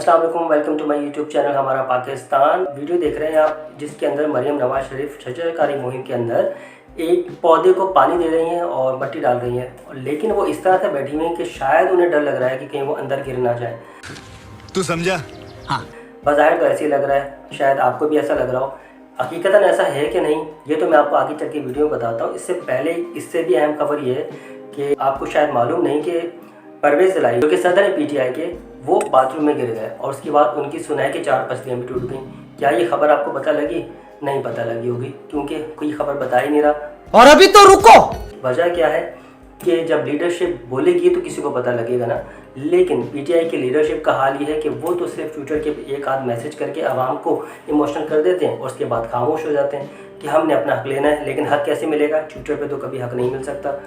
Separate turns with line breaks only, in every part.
अस्सलाम वालेकुम, welcome to my YouTube channel हमारा पाकिस्तान। वीडियो देख रहे हैं आप जिसके अंदर मरियम नवाज शरीफ शजरकारी मुहिम के अंदर एक पौधे को पानी दे रही हैं और मिट्टी डाल रही हैं, लेकिन वो इस तरह से बैठी हुई हैं कि शायद उन्हें डर लग रहा है कि कहीं वो अंदर गिर ना जाए।
तू समझा? हाँ।
बज़ाहिर तो ऐसे ही लग रहा है, शायद आपको भी ऐसा लग रहा हो। हकीकतन ऐसा है कि नहीं, ये तो मैं आपको आगे चल के वीडियो में बताता हूँ। इससे पहले इससे भी अहम खबर ये है कि आपको शायद मालूम नहीं कि परवेज़ ज़लाई जो कि सदर PTI के, वो बाथरूम में गिर गए और उसके बाद उनकी सुनाई की 4 पसलियाँ भी टूट गई। क्या ये खबर आपको पता लगी? नहीं पता लगी होगी, क्योंकि कोई खबर बता ही नहीं रहा।
और अभी तो रुको,
वजह क्या है कि जब लीडरशिप बोलेगी तो किसी को पता लगेगा ना। लेकिन PTI की लीडरशिप का हाल ये है कि वो तो सिर्फ ट्विटर के एक आध मैसेज करके आवाम को इमोशनल कर देते हैं और उसके बाद खामोश हो जाते हैं कि हमने अपना हक लेना है। लेकिन हक कैसे मिलेगा? ट्विटर पे तो कभी हक नहीं मिल सकता।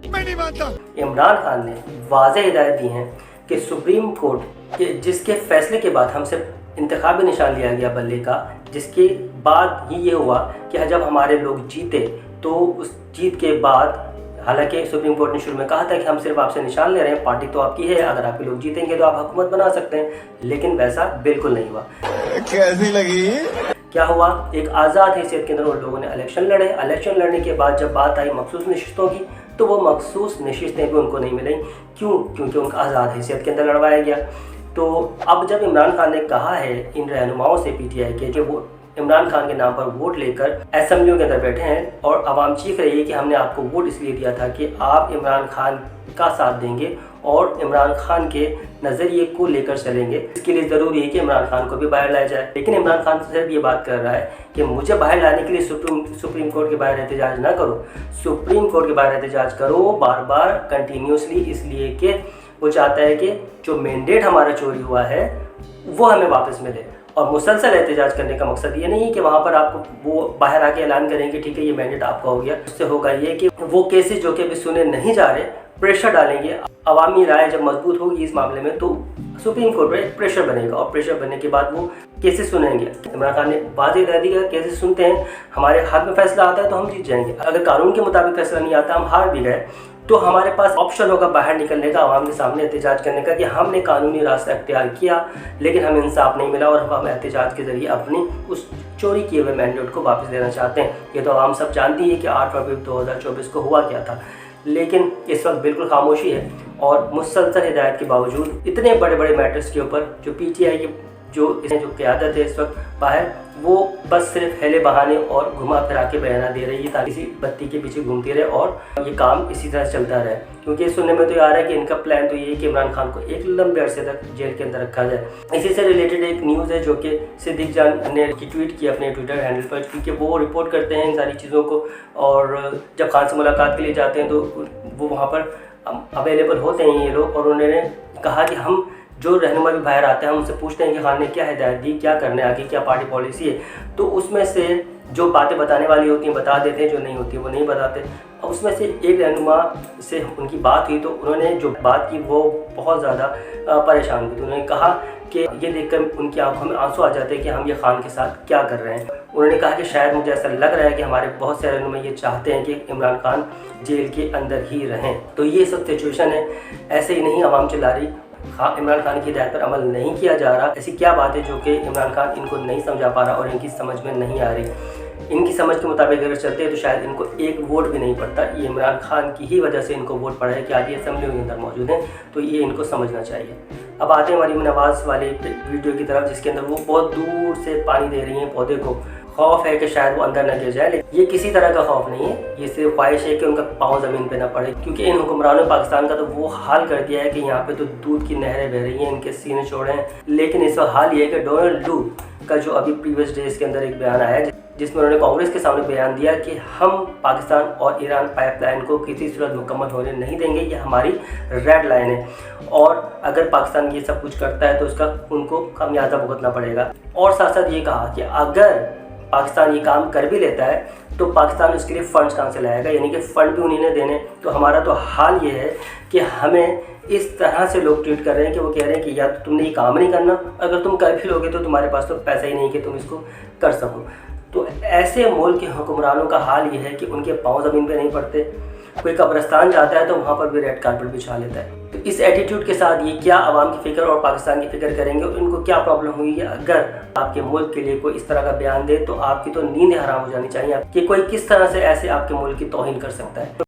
मैं नहीं मानता।
इमरान खान ने वाज़ेह हिदायत दी हैं कि सुप्रीम कोर्ट के जिसके फैसले के बाद हमसे इंतखाबी निशान लिया गया बल्ले का, जिसके बाद ही ये हुआ कि जब हमारे लोग जीते तो उस जीत के बाद, हालांकि सुप्रीम कोर्ट ने शुरू में कहा था कि हम सिर्फ आपसे निशान ले रहे हैं, पार्टी तो आपकी है, अगर आपके लोग जीतेंगे तो आप हुकूमत बना सकते हैं, लेकिन वैसा बिल्कुल नहीं हुआ।
कैसी लगी?
क्या हुआ? एक आज़ाद हैसियत के अंदर उन लोगों ने इलेक्शन लड़े। इलेक्शन लड़ने के बाद जब बात आई मखसूस नशिस्तों की, तो वो मखसूस नशिस्तें भी उनको नहीं मिली। क्यों? क्योंकि उनका आज़ाद हैसियत के अंदर लड़वाया गया। तो अब जब इमरान खान ने कहा है इन रहनुमाओं से PTI के कि वो इमरान खान के नाम पर वोट लेकर असेंबलियों के अंदर बैठे हैं और आवाम चीख रही है कि हमने आपको वोट इसलिए दिया था कि आप इमरान खान का साथ देंगे और इमरान खान के नज़रिए को लेकर चलेंगे, इसके लिए ज़रूरी है कि इमरान खान को भी बाहर लाया जाए। लेकिन इमरान खान सिर्फ ये बात कर रहा है कि मुझे बाहर लाने के लिए सुप्रीम कोर्ट के बाहर एहतजाज ना करो, सुप्रीम कोर्ट के बाहर एहतजाज करो बार बार कंटिन्यूसली, इसलिए कि वो चाहता है कि जो मैंडेट हमारा चोरी हुआ है वो हमें वापस मिले। और मुसलसल एहतजाज करने का मकसद ये नहीं है कि वहाँ पर आपको वो बाहर आके ऐलान करेंगे ठीक है ये मैंडेट आपका हो गया। उससे होगा ये कि वो केसेस जो कि अभी सुने नहीं जा रहे, प्रेशर डालेंगे। अवामी राय जब मजबूत होगी इस मामले में तो सुप्रीम कोर्ट में प्रेशर बनेगा और प्रेशर बनने के बाद वो केसेस सुनेंगे। इमरान खान ने वाज़ेह कह दिया केसेस सुनते हैं, हमारे हाथ में फैसला आता है तो हम जीत जाएंगे, अगर कानून के मुताबिक फैसला नहीं आता, हम हार भी गए, तो हमारे पास ऑप्शन होगा बाहर निकलने का, आवाम के सामने एहतजाज करने का कि हमने कानूनी रास्ता अख्तियार किया लेकिन हमें इंसाफ नहीं मिला और हम एहतजाज के ज़रिए अपनी उस चोरी किए हुए मैंडेट को वापस लेना चाहते हैं। ये तो आवाम सब जानती है कि 8 फरवरी 2024 को हुआ क्या था। लेकिन इस वक्त बिल्कुल खामोशी है और मुसलसल हिदायत के बावजूद इतने बड़े बड़े मैटर्स के ऊपर जो PTI की जो क़यादत है इस वक्त बाहर, वो बस सिर्फ हेले बहाने और घुमा फिरा के बयाना दे रही है ताकि इसी बत्ती के पीछे घूमती रहे और ये काम इसी तरह चलता रहे। क्योंकि सुनने में तो आ रहा है कि इनका प्लान तो ये है कि इमरान खान को एक लंबे अरसे तक जेल के अंदर रखा जाए। इसी से रिलेटेड एक न्यूज़ है जो कि सिद्दीक जान ने ट्वीट की अपने ट्विटर हैंडल पर, क्योंकि वो रिपोर्ट करते हैं इन सारी चीज़ों को और जब खान से मुलाकात के लिए जाते हैं तो वो वहाँ पर अवेलेबल होते हैं ये लोग। और उन्होंने कहा कि हम जो रहनुमा भी बाहर आते हैं हम उनसे पूछते हैं कि खान ने क्या हिदायत दी, क्या करने आगे, क्या पार्टी पॉलिसी है, तो उसमें से जो बातें बताने वाली होती हैं बता देते हैं, जो नहीं होती वो नहीं बताते। और उसमें से एक रहनुमा से उनकी बात हुई तो उन्होंने जो बात की वो बहुत ज़्यादा परेशान हुई। तो उन्होंने कहा कि ये देखकर उनकी आंखों में आंसू आ जाते हैं कि हम ये खान के साथ क्या कर रहे हैं। उन्होंने कहा कि शायद मुझे ऐसा लग रहा है कि हमारे बहुत से रहनुमा ये चाहते हैं कि इमरान खान जेल के अंदर ही रहें। तो ये सब सिचुएशन है, ऐसे ही नहीं आवाम चिल्ला रही, इमरान खान की हिदायत पर अमल नहीं किया जा रहा। ऐसी क्या बात है जो कि इमरान खान इनको नहीं समझा पा रहा और इनकी समझ में नहीं आ रही। इनकी समझ के मुताबिक अगर चलते हैं तो शायद इनको एक वोट भी नहीं पड़ता। ये इमरान खान की ही वजह से इनको वोट पड़ा है कि आज ये असेंबली के अंदर मौजूद हैं, तो ये इनको समझना चाहिए। अब आते हैं मरीम नवाज़ वाले वीडियो की तरफ, जिसके अंदर वो बहुत दूर से पानी दे रही हैं पौधे को। खौफ है कि शायद वो अंदर न गिर जाए, लेकिन ये किसी तरह का खौफ नहीं है, ये सिर्फ ख्वाहिश है कि उनका पाँव ज़मीन पे ना पड़े। क्योंकि इन हुक्मरानों पाकिस्तान का तो वो हाल कर दिया है कि यहाँ पे तो दूध की नहरें बह रही हैं, इनके सीने चौड़े हैं। लेकिन इस वक्त हाल ये है कि डोनाल्ड ट्रम्प का जो अभी प्रीवियस डेज के अंदर एक बयान आया जिसमें उन्होंने कांग्रेस के सामने बयान दिया कि हम पाकिस्तान और ईरान पाइपलाइन को किसी सूरत मुकम्मल होने नहीं देंगे, ये हमारी रेड लाइन है और अगर पाकिस्तान ये सब कुछ करता है तो उसका उनको खामियाजा भुगतना पड़ेगा। और साथ साथ ये कहा कि अगर पाकिस्तान ये काम कर भी लेता है तो पाकिस्तान उसके लिए फ़ंड्स कहाँ से लाएगा, यानी कि फ़ंड भी उन्हीं ने देने। तो हमारा तो हाल ये है कि हमें इस तरह से लोग ट्वीट कर रहे हैं कि वो कह रहे हैं कि या तो तुमने ये काम नहीं करना, अगर तुम कर भी लोगे तो तुम्हारे पास तो पैसा ही नहीं कि तुम इसको कर सको। तो ऐसे मुल्क के हुक्मरानों का हाल ये है कि उनके पाँव ज़मीन पे नहीं पड़ते, कोई कब्रिस्तान जाता है तो वहाँ पर भी रेड कारपेट बिछा लेता है। तो इस एटीट्यूड के साथ ये क्या आवाम की फ़िक्र और पाकिस्तान की फ़िक्र करेंगे और इनको क्या प्रॉब्लम हुई है अगर आपके मुल्क के लिए कोई इस तरह का बयान दे, तो आपकी तो नींद हराम हो जानी चाहिए कि कोई किस तरह से ऐसे आपके मुल्क की तौहीन कर सकता है।